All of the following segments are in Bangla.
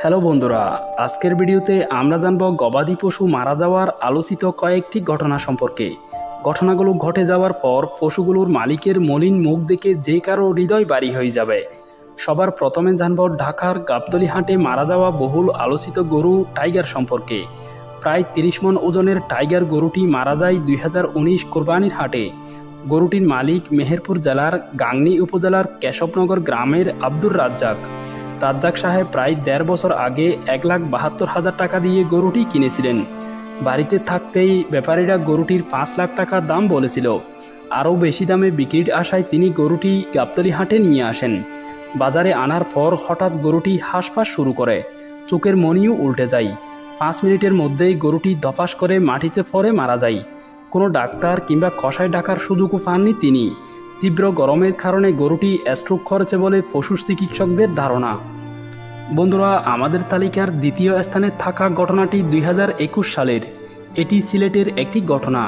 হ্যালো বন্ধুরা, আজকের ভিডিওতে আমরা জানব গবাদি পশু মারা যাওয়ার আলোচিত কয়েকটি ঘটনা সম্পর্কে। ঘটনাগুলো ঘটে যাওয়ার পর পশুগুলোর মালিকের মলিন মুখ দেখে যে কারো হৃদয় বাড়ি হয়ে যাবে। সবার প্রথমে জানব ঢাকার গাবতলী হাটে মারা যাওয়া বহুল আলোচিত গরু টাইগার সম্পর্কে। প্রায় 30 মণ ওজনের টাইগার গরুটি মারা যায় 2019 কোরবানির হাটে। গরুটির মালিক মেহেরপুর জেলার গাংনী উপজেলার কেশবনগর গ্রামের আব্দুর রাজ্জাক সাহেব প্রায় 1.5 বছর আগে 1,72,000 টাকা দিয়ে গরুটি কিনেছিলেন। বাড়িতে থাকতেই ব্যাপারীরা গরুটির 5 লাখ টাকা দাম বলেছিল। আরও বেশি দামে বিক্রির আশায় তিনি গরুটি গাবতলী হাটে নিয়ে আসেন। বাজারে আনার পর হঠাৎ গরুটি হাঁসফাঁস শুরু করে, চোখের মনিও উল্টে যায়। 5 মিনিটের মধ্যেই গরুটি ধপাস করে মাটিতে পড়ে মারা যায়। কোনো ডাক্তার কিংবা কসাই ডাকার সুযোগও পাননি তিনি। তীব্র গরমের কারণে গরুটি স্ট্রোক করেছে বলে পশু চিকিৎসকদের ধারণা। বন্ধুরা, আমাদের তালিকার দ্বিতীয় স্থানে থাকা ঘটনাটি 2021 সালের। এটি সিলেটের একটি ঘটনা।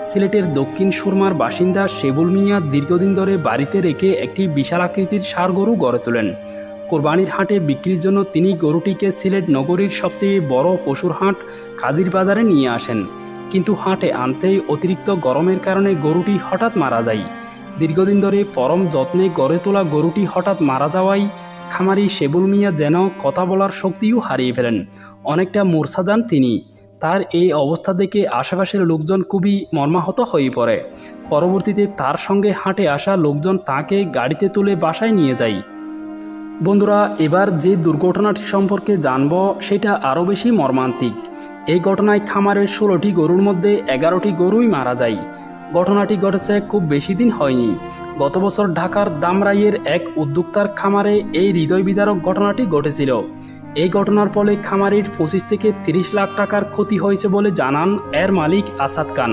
সিলেটের দক্ষিণ সুরমার বাসিন্দা শেবুল মিয়া দীর্ঘদিন ধরে বাড়িতে রেখে একটি বিশাল আকৃতির ষাঁড় গরু গড়ে তোলেন। কোরবানির হাটে বিক্রির জন্য তিনি গরুটিকে সিলেট নগরীর সবচেয়ে বড় পশুর হাট কাজির বাজারে নিয়ে আসেন। কিন্তু হাটে আনতেই অতিরিক্ত গরমের কারণে গরুটি হঠাৎ মারা যায়। দীর্ঘদিন ধরে পরম যত্নে গড়ে তোলা গরুটি হঠাৎ মারা যাওয়ায় খামারি শেবুল মিয়া যেন কথা বলার শক্তিও হারিয়ে ফেলেন। অনেকটা মূর্ছা যান তিনি। তার এই অবস্থা দেখে আশেপাশের লোকজন খুবই মর্মাহত হয়ে পড়ে। পরবর্তীতে তার সঙ্গে হাটে আসা লোকজন তাকে গাড়িতে তুলে বাসায় নিয়ে যায়। বন্ধুরা, এবার যে দুর্ঘটনাটি সম্পর্কে জানব সেটা আরও বেশি মর্মান্তিক। এই ঘটনায় খামারের 16টি গরুর মধ্যে 11টি গরুই মারা যায়। ঘটনাটি ঘটেছে খুব বেশি দিন হয়নি। গত বছর ঢাকার দামরাইয়ের এক উদ্যোক্তার খামারে এই হৃদয় বিদারক ঘটনাটি ঘটেছিল। এই ঘটনার ফলে খামারির 25 থেকে 30 লাখ টাকার ক্ষতি হয়েছে বলে জানান এর মালিক আসাদ খান।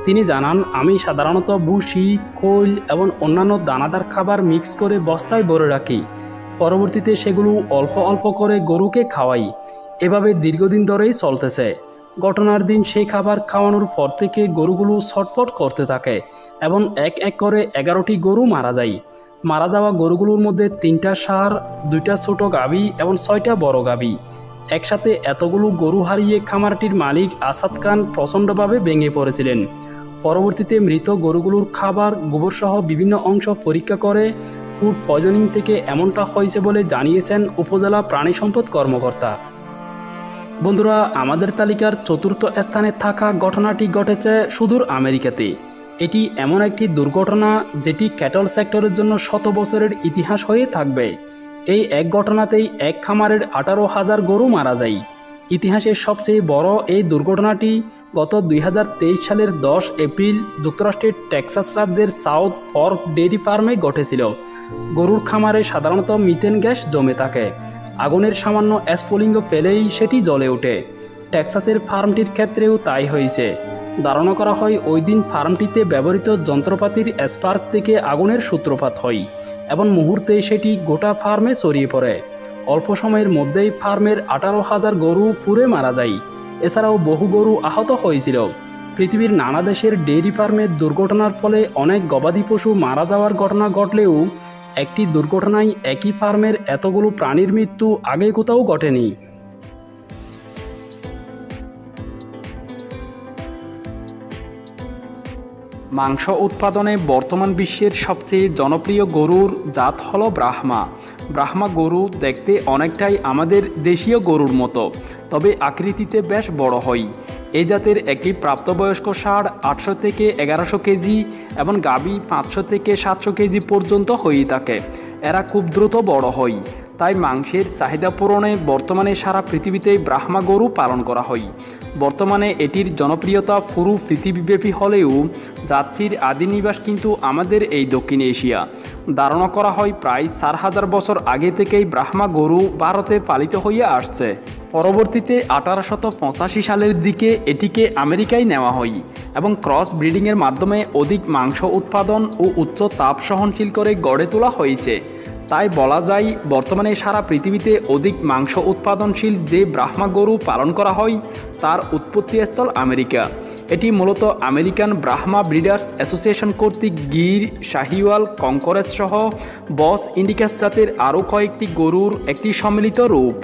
তিনি জানান, আমি সাধারণত ভুসি, খৈল এবং অন্যান্য দানাদার খাবার মিক্স করে বস্তায় ভরে রাখি। পরবর্তীতে সেগুলো অল্প অল্প করে গরুকে খাওয়াই। এভাবে দীর্ঘদিন ধরেই চলতেছে। ঘটনার দিন সেই খাবার খাওয়ানোর পর থেকে গরুগুলো ছটফট করতে থাকে এবং এক এক করে 11টি গরু মারা যায়। মারা যাওয়া গরুগুলোর মধ্যে 3টা ষাঁড়, 2টা ছোট গাভী এবং 6টা বড় গাভী। একসাথে এতগুলো গরু হারিয়ে খামারটির মালিক আসাদ খান প্রচণ্ডভাবে ভেঙে পড়েছিলেন। পরবর্তীতে মৃত গরুগুলোর খাবার, গোবরসহ বিভিন্ন অংশ পরীক্ষা করে ফুড পয়জনিং থেকে এমনটা হয়েছে বলে জানিয়েছেন উপজেলা প্রাণী সম্পদ কর্মকর্তা। বন্ধুরা, আমাদের তালিকার চতুর্থ স্থানে থাকা ঘটনাটি ঘটেছে সুদূর আমেরিকাতে। এটি এমন একটি দুর্ঘটনা যেটি ক্যাটল সেক্টরের জন্য শত বছরের ইতিহাস হয়ে থাকবে। এই এক ঘটনাতেই এক খামারের 18,000 গরু মারা যায়। ইতিহাসের সবচেয়ে বড় এই দুর্ঘটনাটি গত 2023 সালের 10 এপ্রিল যুক্তরাষ্ট্রের টেক্সাস রাজ্যের সাউথ ফর্ক ডেইরি ফার্মে ঘটেছিল। গরুর খামারে সাধারণত মিথেন গ্যাস জমে থাকে। আগুনের সামান্য স্ফুলিঙ্গ পেলেই সেটি জ্বলে ওঠে। টেক্সাসের ফার্মটির ক্ষেত্রেও তাই হয়েছে। ধারণা করা হয় ওই দিন ফার্মটিতে ব্যবহৃত যন্ত্রপাতির স্পার্ক থেকে আগুনের সূত্রপাত হয় এবং মুহূর্তে সেটি গোটা ফার্মে ছড়িয়ে পড়ে। অল্প সময়ের মধ্যেই ফার্মের 18,000 গরু পুড়ে মারা যায়। এছাড়াও বহু গরু আহত হয়েছিল। পৃথিবীর নানা দেশের ডেইরি ফার্মের দুর্ঘটনার ফলে অনেক গবাদি পশু মারা যাওয়ার ঘটনা ঘটলেও একটি দুর্ঘটনায় একই ফার্মের এতগুলো প্রাণীর মৃত্যু আগে কোথাও ঘটেনি। মাংস উৎপাদনে বর্তমান বিশ্বের সবচেয়ে জনপ্রিয় গরুর জাত হল ব্রাহ্মা। ব্রাহ্মা গরু দেখতে অনেকটাই আমাদের দেশীয় গরুর মতো, তবে আকৃতিতে বেশ বড় হয়। এই জাতের একটি প্রাপ্তবয়স্ক ষাঁড় 800 থেকে 1100 কেজি এবং গাভী 500 থেকে 700 কেজি পর্যন্ত হয়ে থাকে। এরা খুব দ্রুত বড় হয়, তাই মাংসের চাহিদা পূরণে বর্তমানে সারা পৃথিবীতেই ব্রাহ্মা গরু পালন করা হয়। বর্তমানে এটির জনপ্রিয়তা পুরো পৃথিবীব্যাপী হলেও জাতটির আদি নিবাস কিন্তু আমাদের এই দক্ষিণ এশিয়া। ধারণা করা হয় প্রায় 4000 বছর আগে থেকেই ব্রাহ্মা গরু ভারতে পালিত হয়ে আসছে। পরবর্তীতে 1885 সালের দিকে এটিকে আমেরিকায় নেওয়া হয় এবং ক্রস ব্রিডিংয়ের মাধ্যমে অধিক মাংস উৎপাদন ও উচ্চ তাপ সহনশীল করে গড়ে তোলা হয়েছে। তাই বলা যায় বর্তমানে সারা পৃথিবীতে অধিক মাংস উৎপাদনশীল যে ব্রাহ্মা গরু পালন করা হয় তার উৎপত্তিস্থল আমেরিকা। এটি মূলত আমেরিকান ব্রাহ্মা ব্রিডার্স অ্যাসোসিয়েশন কর্তৃক গির, শাহিওয়াল, কংকরেজ সহ বস ইন্ডিকাস জাতের আরও কয়েকটি গরুর একটি সম্মিলিত রূপ।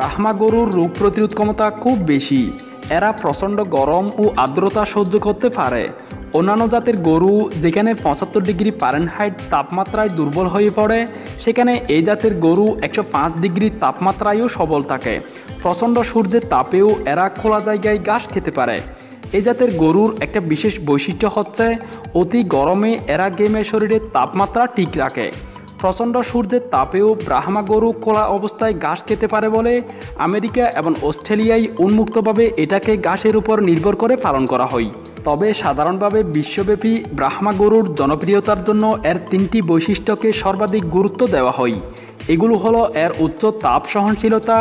ব্রাহ্মা গরুর রোগ প্রতিরোধ ক্ষমতা খুব বেশি। এরা প্রচণ্ড গরম ও আর্দ্রতা সহ্য করতে পারে। অন্যান্য জাতের গরু যেখানে 75 ডিগ্রি ফারেনহাইট তাপমাত্রায় দুর্বল হয়ে পড়ে, সেখানে এই জাতের গরু 105 ডিগ্রি তাপমাত্রায়ও সবল থাকে। প্রচণ্ড সূর্যের তাপেও এরা খোলা জায়গায় ঘাস খেতে পারে। এই জাতের গরুর একটা বিশেষ বৈশিষ্ট্য হচ্ছে অতি গরমে এরা গেমে শরীরের তাপমাত্রা ঠিক রাখে। প্রচণ্ড সূর্যের তাপেও ব্রাহ্মা গরু খোলা অবস্থায় ঘাস খেতে পারে বলে আমেরিকা এবং অস্ট্রেলিয়ায় উন্মুক্তভাবে এটাকে ঘাসের উপর নির্ভর করে পালন করা হয়। তবে সাধারণভাবে বিশ্বব্যাপী ব্রাহ্মা গরুর জনপ্রিয়তার জন্য এর 3টি বৈশিষ্ট্যকে সর্বাধিক গুরুত্ব দেওয়া হয়। এগুলো হলো এর উচ্চ তাপ সহনশীলতা,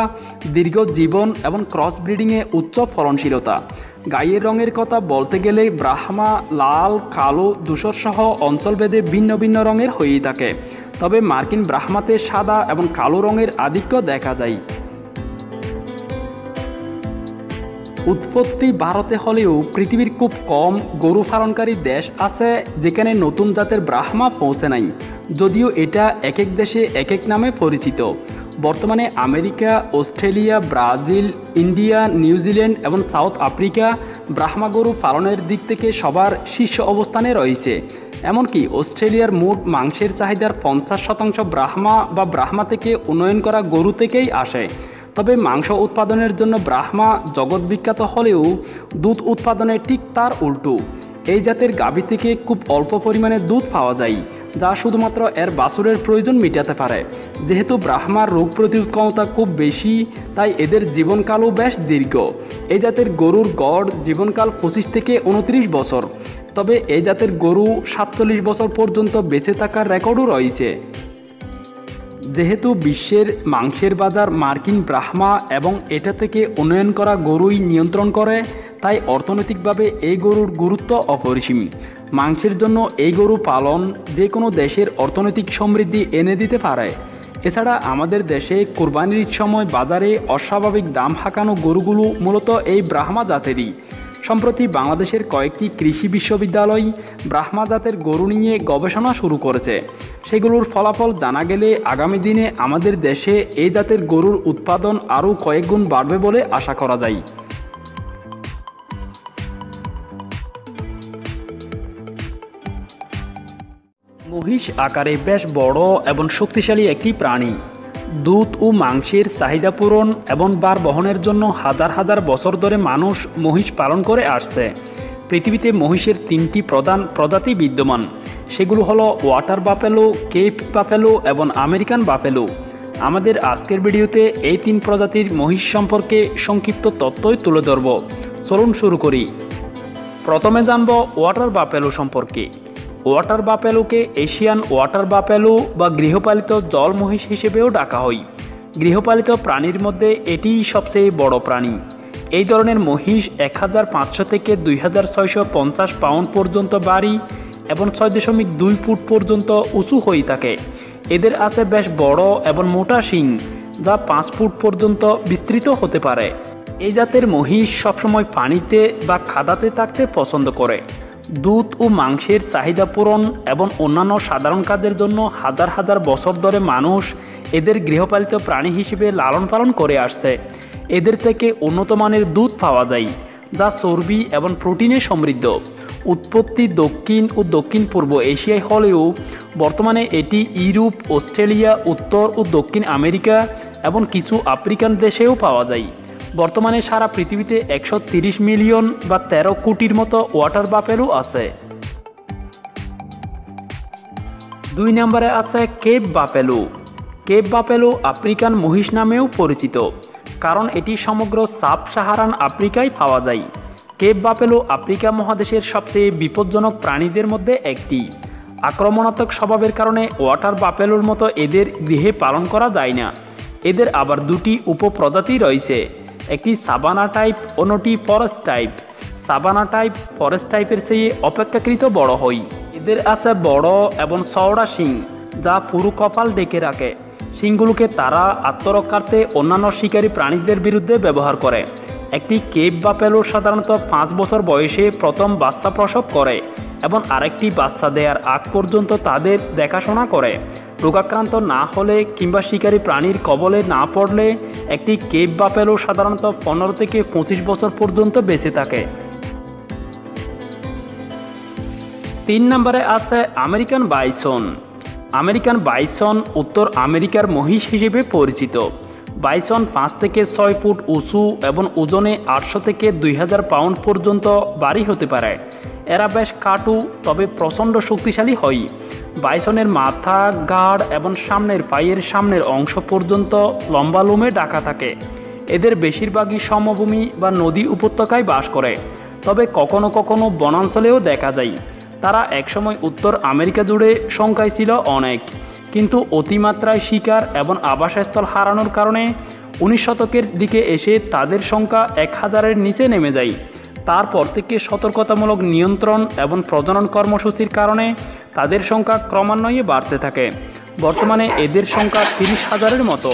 দীর্ঘ জীবন এবং ক্রস ব্রিডিংয়ে উচ্চ ফলনশীলতা। গায়ের রঙের কথা বলতে গেলে ব্রাহ্মা লাল, কালো, ধূসরসহ অঞ্চলভেদে ভিন্ন ভিন্ন রঙের হয়েই থাকে। তবে মার্কিন ব্রাহ্মাতে সাদা এবং কালো রঙের আধিক্য দেখা যায়। উৎপত্তি ভারতে হলেও পৃথিবীর খুব কম গরু পালনকারী দেশ আছে যেখানে নতুন জাতের ব্রাহ্মা পৌঁছে নাই, যদিও এটা এক এক দেশে এক এক নামে পরিচিত। বর্তমানে America, Australia, Brazil, India, New Zealand এবং সাউথ আফ্রিকা ব্রাহ্মা গরু পালনের দিক থেকে সবার শীর্ষ অবস্থানে রয়েছে। এমনকি অস্ট্রেলিয়ার মোট মাংসের চাহিদার 50% ব্রাহ্মা বা ব্রাহ্মা থেকে উন্নয়ন করা গরু থেকেই আসে। তবে মাংস উৎপাদনের জন্য ব্রাহ্মা জগৎ বিখ্যাত হলেও দুধ উৎপাদনে ঠিক তার উল্টো। এই জাতের গাভী থেকে খুব অল্প পরিমাণে দুধ পাওয়া যায়, যা শুধুমাত্র এর বাছুরের প্রয়োজন মেটাতে পারে। যেহেতু ব্রাহ্মার রোগ প্রতিরোধ ক্ষমতা খুব বেশি, তাই এদের জীবনকালও বেশ দীর্ঘ। এই জাতের গরুর গড় জীবনকাল 25 থেকে 29 বছর। তবে এই জাতের গরু 47 বছর পর্যন্ত বেঁচে থাকার রেকর্ডও রয়েছে। যেহেতু বিশ্বের মাংসের বাজার মার্কিন ব্রাহ্মা এবং এটা থেকে উন্নয়ন করা গরুই নিয়ন্ত্রণ করে, তাই অর্থনৈতিকভাবে এই গরুর গুরুত্ব অপরিসীম। মাংসের জন্য এই গরু পালন যে কোনো দেশের অর্থনৈতিক সমৃদ্ধি এনে দিতে পারে। এছাড়া আমাদের দেশে কোরবানির সময় বাজারে অস্বাভাবিক দাম হাঁকানো গরুগুলো মূলত এই ব্রাহ্মা জাতেরই। সম্প্রতি বাংলাদেশের কয়েকটি কৃষি বিশ্ববিদ্যালয় ব্রাহ্মা জাতের গরু নিয়ে গবেষণা শুরু করেছে। সেগুলোর ফলাফল জানা গেলে আগামী দিনে আমাদের দেশে এই জাতের গরুর উৎপাদন আরও কয়েক গুণ বাড়বে বলে আশা করা যায়। মহিষ আকারে বেশ বড় এবং শক্তিশালী একটি প্রাণী। দুধ ও মাংসের চাহিদা পূরণ এবং ভার বহনের জন্য হাজার হাজার বছর ধরে মানুষ মহিষ পালন করে আসছে। পৃথিবীতে মহিষের 3টি প্রধান প্রজাতি বিদ্যমান। সেগুলো হলো ওয়াটার বাফেলো, কেপ বাফেলো এবং আমেরিকান বাফেলো। আমাদের আজকের ভিডিওতে এই 3 প্রজাতির মহিষ সম্পর্কে সংক্ষিপ্ত তথ্যই তুলে ধরব। চলুন শুরু করি। প্রথমে জানব ওয়াটার বাফেলো সম্পর্কে। ওয়াটার বাফেলোকে এশিয়ান ওয়াটার বাফেলো বা গৃহপালিত জল মহিষ হিসেবেও ডাকা হয়। গৃহপালিত প্রাণীর মধ্যে এটিই সবচেয়ে বড় প্রাণী। এই ধরনের মহিষ 1500 থেকে 2650 পাউন্ড পর্যন্ত ভারী এবং 6.2 ফুট পর্যন্ত উঁচু হয়ে থাকে। এদের আছে বেশ বড় এবং মোটা শিং, যা 5 ফুট পর্যন্ত বিস্তৃত হতে পারে। এই জাতের মহিষ সবসময় পানিতে বা খাদাতে থাকতে পছন্দ করে। দুধ ও মাংসের চাহিদা পূরণ এবং অন্যান্য সাধারণ কাজের জন্য হাজার হাজার বছর ধরে মানুষ এদের গৃহপালিত প্রাণী হিসেবে লালন পালন করে আসছে। এদের থেকে উন্নত মানের দুধ পাওয়া যায়, যা চর্বি এবং প্রোটিনে সমৃদ্ধ। উৎপত্তি দক্ষিণ ও দক্ষিণ পূর্ব এশিয়ায় হলেও বর্তমানে এটি ইউরোপ, অস্ট্রেলিয়া, উত্তর ও দক্ষিণ আমেরিকা এবং কিছু আফ্রিকান দেশেও পাওয়া যায়। বর্তমানে সারা পৃথিবীতে 130 মিলিয়ন বা 13 কোটির মতো ওয়াটার বাফেলো আছে। 2 নম্বরে আছে cape buffalo. Cape buffalo African মহিষ নামেও পরিচিত, কারণ এটি সমগ্র সাব সাহারান আফ্রিকায় পাওয়া যায়। কেপ বাফেলো আফ্রিকা মহাদেশের সবচেয়ে বিপজ্জনক প্রাণীদের মধ্যে একটি। আক্রমণাত্মক স্বভাবের কারণে ওয়াটার বাফেলোর মতো এদের গৃহে পালন করা যায় না। এদের আবার 2টি উপপ্রজাতি রয়েছে, একটি সাভানা টাইপ, অন্যটি forest type. Savanna type forest টাইপের চেয়ে অপেক্ষাকৃত বড় হয়। এদের আছে বড় এবং চওড়া শিং, যা পুরো কপাল ঢেকে রাখে। শিংগুলোকে তারা আত্মরক্ষার্থে অন্যান্য শিকারী প্রাণীদের বিরুদ্ধে ব্যবহার করে। একটি কেপ বাফেলো সাধারণত 5 বছর বয়সে প্রথম বাচ্চা প্রসব করে এবং আরেকটি বাচ্চা দেওয়ার আগ পর্যন্ত তাদের দেখাশোনা করে। রোগাক্রান্ত না হলে কিংবা শিকারী প্রাণীর কবলে না পড়লে একটি কেপ বাফেলো সাধারণত 15 থেকে 25 বছর পর্যন্ত বেঁচে থাকে। 3 নম্বরে আছে আমেরিকান বাইসন। আমেরিকান বাইসন উত্তর আমেরিকার মহিষ হিসেবে পরিচিত। বাইসন 5 থেকে 6 ফুট উঁচু এবং ওজনে 800 থেকে 2000 পাউন্ড পর্যন্ত ভারী হতে পারে। এরা বেশ কাটু তবে প্রচণ্ড শক্তিশালী হয়। বাইসনের মাথা, ঘাড় এবং সামনের পায়ের সামনের অংশ পর্যন্ত লম্বা লোমে ঢাকা থাকে। এদের বেশিরভাগই সমভূমি বা নদী উপত্যকায় বাস করে, তবে কখনো কখনো বনাঞ্চলেও দেখা যায়। তারা একসময় উত্তর আমেরিকা জুড়ে সংখ্যায় ছিল অনেক, কিন্তু অতিমাত্রায় শিকার এবং আবাসস্থল হারানোর কারণে 19 শতকের দিকে এসে তাদের সংখ্যা 1000-এর নিচে নেমে যায়। তারপর থেকে সতর্কতামূলক নিয়ন্ত্রণ এবং প্রজনন কর্মসূচির কারণে তাদের সংখ্যা ক্রমান্বয়ে বাড়তে থাকে। বর্তমানে এদের সংখ্যা 30,000-এর মতো।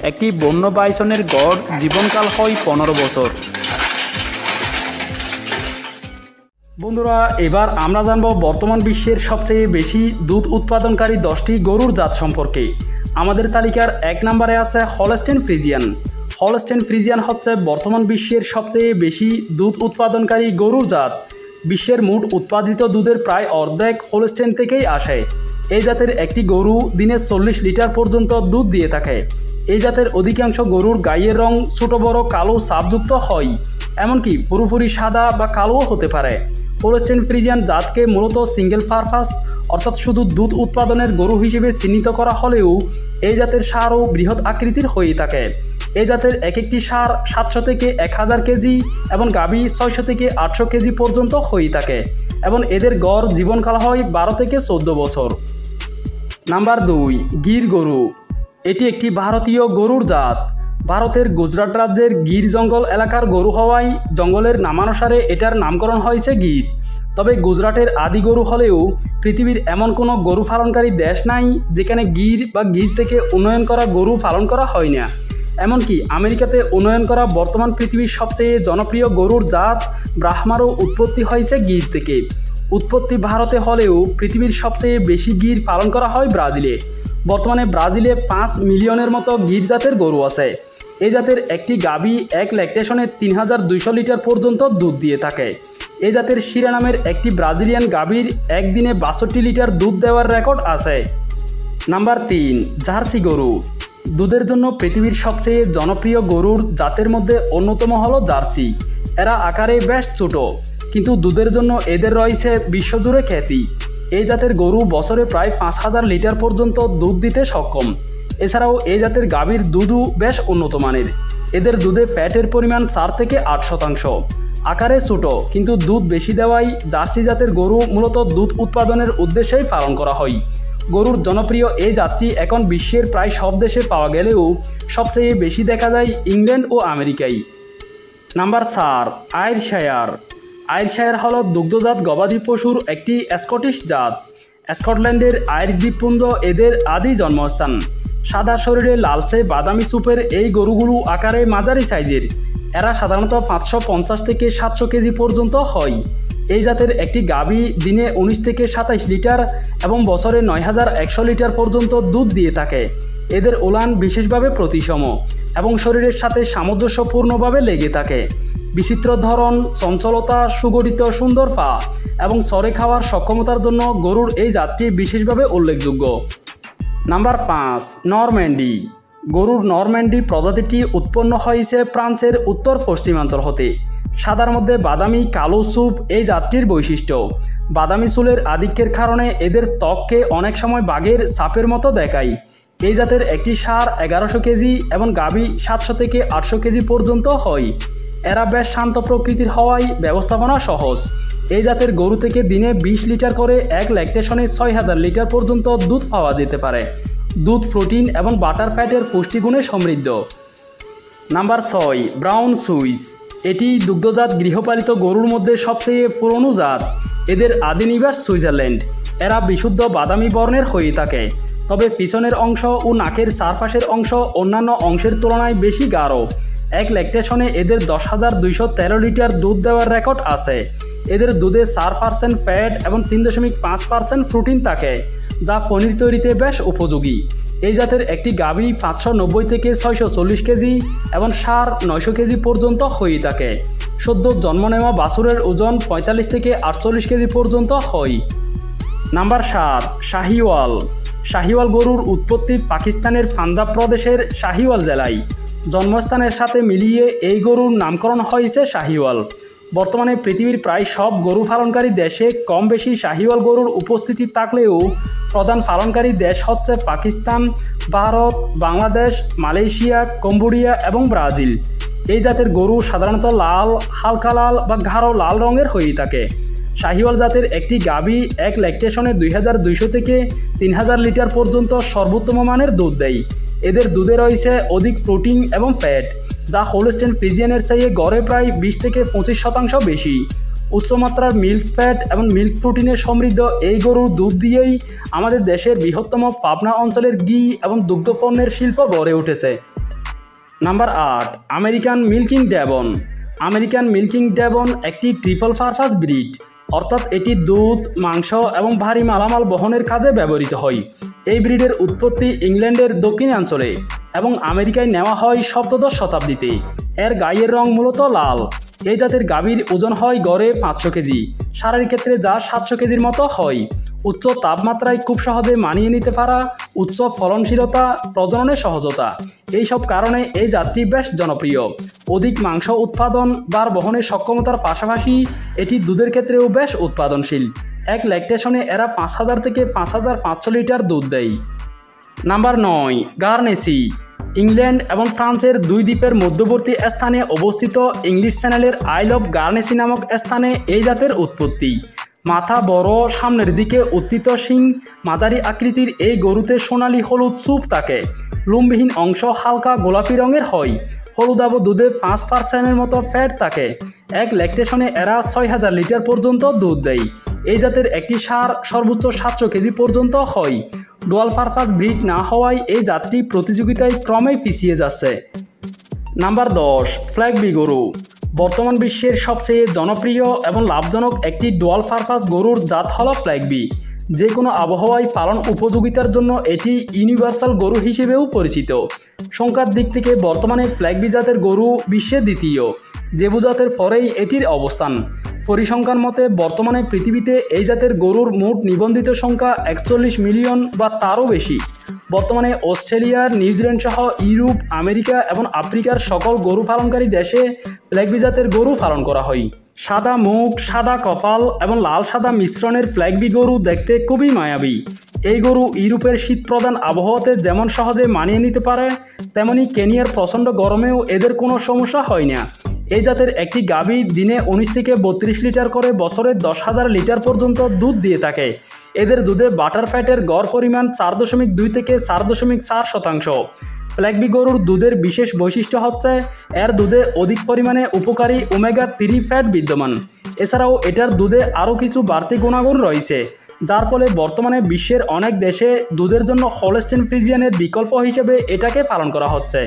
একটি বন্য বাইসনের গড় জীবনকাল হয় 15 বছর। বন্ধুরা, এবার আমরা জানব বর্তমান বিশ্বের সবচেয়ে বেশি দুধ উৎপাদনকারী 10টি গরুর জাত সম্পর্কে। আমাদের তালিকার 1 নম্বরে আছে হলস্টেইন ফ্রিজিয়ান। হলস্টেইন ফ্রিজিয়ান হচ্ছে বর্তমান বিশ্বের সবচেয়ে বেশি দুধ উৎপাদনকারী গরুর জাত। বিশ্বের মোট উৎপাদিত দুধের প্রায় অর্ধেক হলস্টেইন থেকেই আসে। এই জাতের একটি গরু দিনে 40 লিটার পর্যন্ত দুধ দিয়ে থাকে। এই জাতের অধিকাংশ গরুর গায়ের রং ছোট বড় কালো ছাপযুক্ত হয়, এমনকি পুরোপুরি সাদা বা কালোও হতে পারে। হলস্টেইন ফ্রিজিয়ান জাতকে মূলত সিঙ্গেল পারপাস অর্থাৎ শুধু দুধ উৎপাদনের গরু হিসেবে চিহ্নিত করা হলেও এই জাতের ষাঁড়ও বৃহৎ আকৃতির হয়ে থাকে। এই জাতের এক একটি ষাঁড় 700 থেকে 1000 কেজি এবং গাভী 600 থেকে 800 কেজি পর্যন্ত হয়ে থাকে এবং এদের গড় জীবনকাল হয় 12 থেকে 14 বছর। নাম্বার 2, গির গরু। এটি একটি ভারতীয় গরুর জাত। ভারতের গুজরাট রাজ্যের গির জঙ্গল এলাকার গরু হওয়ায় জঙ্গলের নামানুসারে এটার নামকরণ হয়েছে গির। তবে গুজরাটের আদি গরু হলেও পৃথিবীর এমন কোনো গরু পালনকারী দেশ নাই যেখানে গির বা গির থেকে উন্নয়ন করা গরু পালন করা হয় না। এমনকি আমেরিকাতে উন্নয়ন করা বর্তমান পৃথিবীর সবচেয়ে জনপ্রিয় গরুর জাত ব্রাহ্মারও উৎপত্তি হয়েছে গির থেকে। উৎপত্তি ভারতে হলেও পৃথিবীর সবচেয়ে বেশি গির পালন করা হয় ব্রাজিলে। বর্তমানে ব্রাজিলে 5 মিলিয়নের মতো গির জাতের গরু আছে। এই জাতের একটি গাভী এক ল্যাকটেশনে 3200 লিটার পর্যন্ত দুধ দিয়ে থাকে। এই জাতের শিরা নামের একটি ব্রাজিলিয়ান গাভীর একদিনে 62 লিটার দুধ দেওয়ার রেকর্ড আছে। নাম্বার 3, জার্সি গরু। দুধের জন্য পৃথিবীর সবচেয়ে জনপ্রিয় গরুর জাতের মধ্যে অন্যতম হলো জার্সি। এরা আকারে বেশ ছোট, কিন্তু দুধের জন্য এদের রয়েছে বিশ্বজুড়ে খ্যাতি। এই জাতের গরু বছরে প্রায় 5000 লিটার পর্যন্ত দুধ দিতে সক্ষম। এছাড়াও এই জাতের গাভীর দুধও বেশ উন্নত মানের। এদের দুধে ফ্যাটের পরিমাণ 4 থেকে 8%। আকারে ছোট কিন্তু দুধ বেশি দেওয়ায় জার্সি জাতের গরু মূলত দুধ উৎপাদনের উদ্দেশ্যেই পালন করা হয়। গরুর জনপ্রিয় এই জাতটি এখন বিশ্বের প্রায় সব দেশে পাওয়া গেলেও সবচেয়ে বেশি দেখা যায় ইংল্যান্ড ও আমেরিকায়। নাম্বার 4, আয়ারশায়ার। আয়ারশায়ার হল দুগ্ধজাত গবাদি পশুর একটি স্কটিশ জাত। স্কটল্যান্ডের আয়ার দ্বীপপুঞ্জ এদের আদি জন্মস্থান। সাদা শরীরে লালচে বাদামি সুপের এই গরুগুলো আকারে মাঝারি সাইজের। এরা সাধারণত 550 থেকে 700 কেজি পর্যন্ত হয়। এই জাতের একটি গাভী দিনে 19 থেকে 27 লিটার এবং বছরে 9100 লিটার পর্যন্ত দুধ দিয়ে থাকে। এদের উলান বিশেষভাবে প্রতিসম এবং শরীরের সাথে সামঞ্জস্যপূর্ণভাবে লেগে থাকে। বিচিত্র ধরন, চঞ্চলতা, সুগঠিত সুন্দর পা এবং চরে খাওয়ার সক্ষমতার জন্য গরুর এই জাতটি বিশেষভাবে উল্লেখযোগ্য। Number 5, Normandy. গরুর নরম্যান্ডি প্রজাতিটি উৎপন্ন হয়েছে ফ্রান্সের উত্তর পশ্চিমাঞ্চল হতে। সাদার মধ্যে বাদামি কালো চুপ এই জাতটির বৈশিষ্ট্য। বাদামি চুলের আধিক্যের কারণে এদের ত্বককে অনেক সময় বাঘের ছাপের মতো দেখায়। এই জাতের একটি ষাঁড় 1100 কেজি এবং গাভী 700 থেকে 800 কেজি পর্যন্ত হয়। এরা বেশ শান্ত প্রকৃতির হওয়ায় ব্যবস্থাপনা সহজ। এই জাতের গরু থেকে দিনে 20 লিটার করে এক ল্যাকটেশনে 6000 লিটার পর্যন্ত দুধ পাওয়া যেতে পারে। দুধ প্রোটিন এবং বাটার ফ্যাটের পুষ্টিগুণে সমৃদ্ধ। Number 6, brown Swiss. এটি দুগ্ধজাত গৃহপালিত গরুর মধ্যে সবচেয়ে পুরনো জাত। এদের আদি নিবাস সুইজারল্যান্ড। এরা বিশুদ্ধ বাদামি বর্ণের হয়ে থাকে, তবে পিছনের অংশ ও নাকের চারপাশের অংশ অন্যান্য অংশের তুলনায় বেশি গাঢ়। এক ল্যাকটেশনে এদের 10,213 লিটার দুধ দেওয়ার রেকর্ড আছে। এদের দুধে 4% ফ্যাট এবং 3.5% প্রোটিন থাকে, যা পনির তৈরিতে বেশ উপযোগী। এই জাতের একটি গাভী 590 থেকে 640 কেজি এবং ষাঁড় 900 কেজি পর্যন্ত হয়ে থাকে। সদ্য জন্ম নেওয়া বাছুরের ওজন 45 থেকে 48 কেজি পর্যন্ত হয়। নাম্বার 7, শাহিওয়াল। শাহিওয়াল গরুর উৎপত্তি পাকিস্তানের পাঞ্জাব প্রদেশের শাহিওয়াল জেলায়। জন্মস্থানের সাথে মিলিয়ে এই গরুর নামকরণ হয়েছে শাহিওয়াল। বর্তমানে পৃথিবীর প্রায় সব গরু পালনকারী দেশে কম বেশি শাহিওয়াল গরুর উপস্থিতি থাকলেও প্রধান পালনকারী দেশ হচ্ছে পাকিস্তান, ভারত, বাংলাদেশ, মালয়েশিয়া, কম্বোডিয়া এবং ব্রাজিল। এই জাতের গরু সাধারণত লাল, হালকা লাল বা গাঢ় লাল রঙের হয়ে থাকে। শাহিওয়াল জাতের একটি গাভী এক ল্যাকটেশনে 2200 থেকে 3000 লিটার পর্যন্ত সর্বোত্তম মানের দুধ দেয়। এদের দুধে রয়েছে অধিক প্রোটিন এবং ফ্যাট, যা হোলস্টেইন ফ্রিজিয়ানের চেয়ে গড়ে প্রায় 20 থেকে 25% বেশি। উচ্চমাত্রার মিল্ক ফ্যাট এবং মিল্ক প্রোটিনে সমৃদ্ধ এই গরুর দুধ দিয়েই আমাদের দেশের বৃহত্তম পাবনা অঞ্চলের ঘি এবং দুগ্ধপণ্যের শিল্প গড়ে উঠেছে। Number 8, American milking Devon. American milking Devon একটি ট্রিপল পারপাস ব্রিড, অর্থাৎ এটি দুধ, মাংস এবং ভারী মালামাল বহনের কাজে ব্যবহৃত হয়। এই ব্রিডের উৎপত্তি ইংল্যান্ডের দক্ষিণাঞ্চলে এবং আমেরিকায় নেওয়া হয় 17শ শতাব্দীতে। এর গায়ের রং মূলত লাল। এই জাতের গাভীর ওজন হয় গড়ে 500 কেজি, ষাঁড়ের ক্ষেত্রে যা 700 কেজির মতো হয়। উচ্চ তাপমাত্রায় খুব সহজে মানিয়ে নিতে পারা, উচ্চ ফলনশীলতা, প্রজননের সহজতা, এইসব কারণে এই জাতটি বেশ জনপ্রিয়। অধিক মাংস উৎপাদন, বার বহনের সক্ষমতার পাশাপাশি এটি দুধের ক্ষেত্রেও বেশ উৎপাদনশীল। এক ল্যাকটেশনে এরা 5000 থেকে 5500 লিটার দুধ দেয়। নাম্বার 9, গার্নেসি। ইংল্যান্ড এবং ফ্রান্সের দুই দ্বীপের মধ্যবর্তী স্থানে অবস্থিত ইংলিশ চ্যানেলের আইল অফ গার্নেসি নামক স্থানে এই জাতের উৎপত্তি। মাথা বড়, সামনের দিকে উত্থিত শিং, মাঝারি আকৃতির এই গরুতে সোনালি হলুদ চুপ থাকে। লোমবিহীন অংশ হালকা গোলাপি রঙের হয়। হলুদাভ দুধে 5% মতো ফ্যাট থাকে। এক ল্যাকটেশনে এরা 6000 লিটার পর্যন্ত দুধ দেয়। এই জাতের একটি ষাঁড় সর্বোচ্চ 700 কেজি পর্যন্ত হয়। ডুয়াল পারপাস ব্রিড না হওয়ায় এই জাতটি প্রতিযোগিতায় ক্রমেই পিছিয়ে যাচ্ছে। নাম্বার 10, ফ্ল্যাগবি গরু। বর্তমান বিশ্বের সবচেয়ে জনপ্রিয় এবং লাভজনক একটি ডুয়াল পারপাস গরুর জাত হল ফ্ল্যাগবি। যে কোনো আবহাওয়ায় পালন উপযোগিতার জন্য এটি ইউনিভার্সাল গরু হিসেবেও পরিচিত। সংখ্যার দিক থেকে বর্তমানে ফ্ল্যাগবি জাতের গরু বিশ্বে দ্বিতীয়, জেবু জাতের পরেই এটির অবস্থান। পরিসংখ্যান মতে বর্তমানে পৃথিবীতে এই জাতের গরুর মোট নিবন্ধিত সংখ্যা 41 মিলিয়ন বা তারও বেশি। বর্তমানে অস্ট্রেলিয়ার, নিউজিল্যান্ড সহ ইউরোপ, আমেরিকা এবং আফ্রিকার সকল গরু পালনকারী দেশে ফ্ল্যাগবি জাতের গরু পালন করা হয়। সাদা মুখ, সাদা কপাল এবং লাল সাদা মিশ্রণের ফ্ল্যাগবি গরু দেখতে খুবই মায়াবী। এই গরু ইউরোপের শীতপ্রধান আবহাওয়াতে যেমন সহজে মানিয়ে নিতে পারে, তেমনি কেনিয়ার প্রচণ্ড গরমেও এদের কোনো সমস্যা হয় না। এই জাতের একটি গাভী দিনে 19 থেকে 32 লিটার করে বছরে 10,000 লিটার পর্যন্ত দুধ দিয়ে থাকে। এদের দুধে বাটার ফ্যাটের গড় পরিমাণ 4.2 থেকে 4.4%। ফ্ল্যাগবি গরুর দুধের বিশেষ বৈশিষ্ট্য হচ্ছে এর দুধে অধিক পরিমাণে উপকারী ওমেগা 3 ফ্যাট বিদ্যমান। এছাড়াও এটার দুধে আরও কিছু বাড়তি গুণাগুণ রয়েছে, যার ফলে বর্তমানে বিশ্বের অনেক দেশে দুধের জন্য হোলস্টেইন ফ্রিজিয়ানের বিকল্প হিসেবে এটাকে পালন করা হচ্ছে।